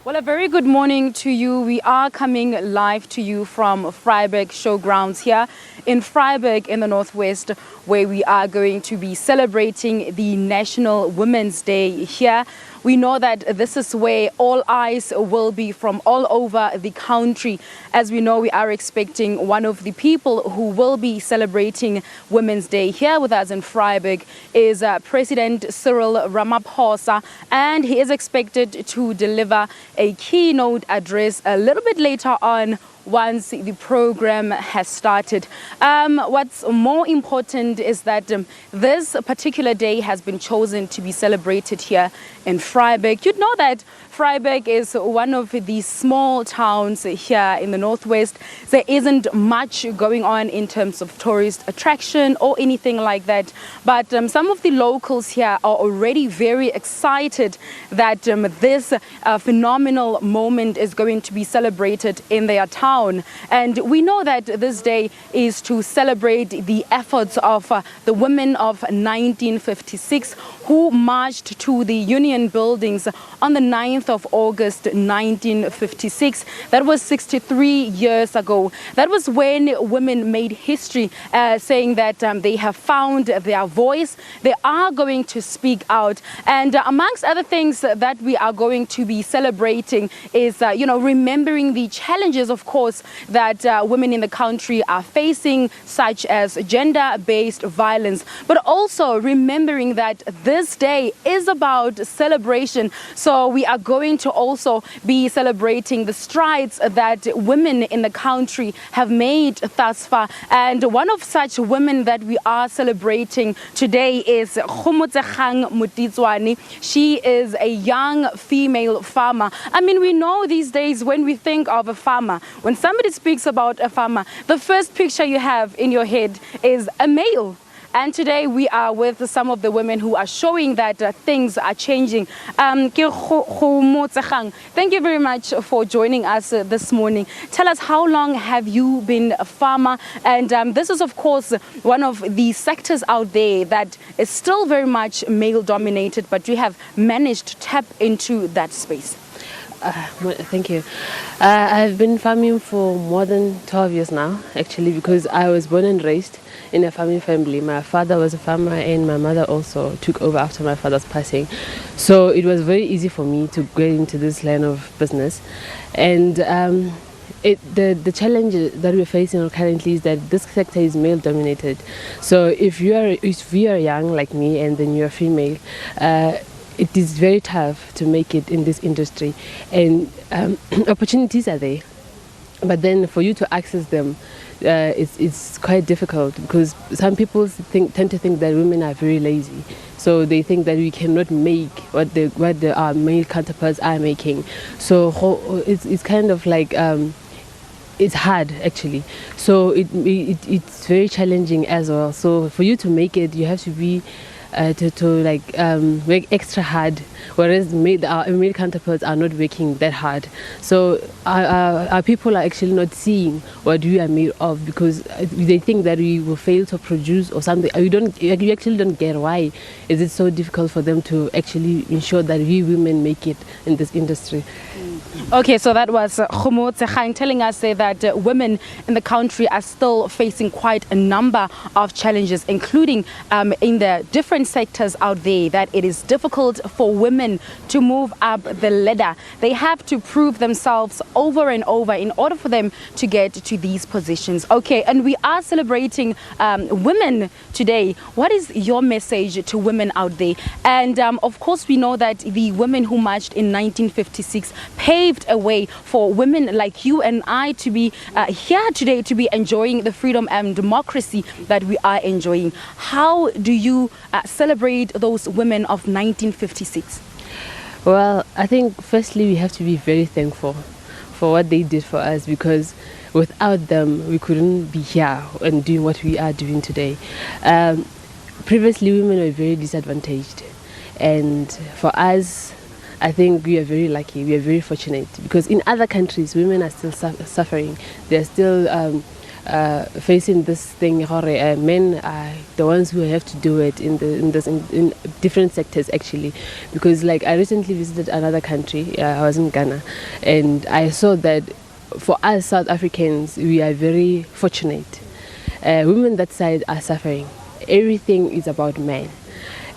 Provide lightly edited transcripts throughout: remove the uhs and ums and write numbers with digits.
Well, a very good morning to you. We are coming live to you from Vryburg Showgrounds here in Vryburg in the Northwest, where we are going to be celebrating the National Women's Day here. We know that this is where all eyes will be from all over the country. As we know, we are expecting one of the people who will be celebrating Women's Day here with us in Vryburg is President Cyril Ramaphosa, and he is expected to deliver a keynote address a little bit later on once the program has started. What's more important is that this particular day has been chosen to be celebrated here in Vryburg. You'd know that Vryburg is one of the small towns here in the Northwest. There isn't much going on in terms of tourist attraction or anything like that. But some of the locals here are already very excited that this phenomenal moment is going to be celebrated in their town. And we know that this day is to celebrate the efforts of the women of 1956 who marched to the Union buildings on the 9th of August 1956. That was 63 years ago. That was when women made history, saying that they have found their voice. They are going to speak out. And amongst other things that we are going to be celebrating is, remembering the challenges, of course, that women in the country are facing, such as gender-based violence, but also remembering that this day is about celebration. So we are going to also be celebrating the strides that women in the country have made thus far. And one of such women that we are celebrating today is Kgomotsegang. She is a young female farmer. I mean, we know these days when we think of a farmer, when somebody speaks about a farmer, the first picture you have in your head is a male. And today we are with some of the women who are showing that things are changing. Thank you very much for joining us this morning. Tell us, how long have you been a farmer? And this is, of course, one of the sectors out there that is still very much male dominated, but you have managed to tap into that space. Thank you. I've been farming for more than 12 years now, actually, because I was born and raised in a farming family. My father was a farmer and my mother also took over after my father's passing. So it was very easy for me to get into this line of business. And the challenge that we're facing currently is that this sector is male dominated. So if you are young like me and then you're female, it is very tough to make it in this industry, and opportunities are there, but then for you to access them, it's quite difficult, because some people tend to think that women are very lazy, so they think that we cannot make what our male counterparts are making. So it's kind of like it's hard actually. So it's very challenging as well. So for you to make it, you have to be work extra hard, whereas our male counterparts are not working that hard. So our people are actually not seeing what we are made of, because they think that we will fail to produce or something. You actually don't get why is it so difficult for them to actually ensure that we women make it in this industry. Okay, so that was Kgomotsegang telling us that women in the country are still facing quite a number of challenges, including in the different sectors out there, that it is difficult for women to move up the ladder. They have to prove themselves over and over in order for them to get to these positions. Okay, and we are celebrating women today. What is your message to women out there? And of course, we know that the women who marched in 1956 paved a way for women like you and I to be here today, to be enjoying the freedom and democracy that we are enjoying. How do you celebrate those women of 1956? Well, I think firstly we have to be very thankful for what they did for us, because without them we couldn't be here and doing what we are doing today. Previously women were very disadvantaged, and for us, I think we are very lucky, we are very fortunate, because in other countries women are still suffering. They're still facing this thing. Men are the ones who have to do it in different sectors actually, because like I recently visited another country. I was in Ghana, and I saw that for us South Africans, we are very fortunate. Women that side are suffering. Everything is about men.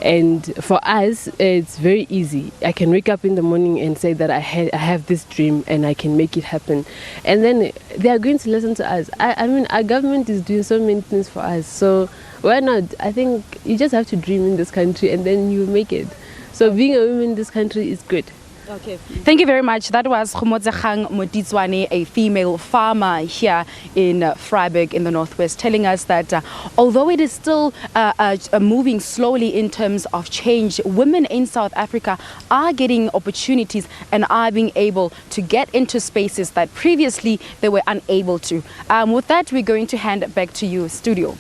And for us, it's very easy. I can wake up in the morning and say that I have this dream and I can make it happen. And then they are going to listen to us. I mean, our government is doing so many things for us. So why not? I think you just have to dream in this country and then you make it. So being a woman in this country is good. Okay. Thank you very much. That was Tswani Moditswane, a female farmer here in Vryburg in the Northwest, telling us that although it is still moving slowly in terms of change, women in South Africa are getting opportunities and are being able to get into spaces that previously they were unable to. With that, we're going to hand it back to you, studio.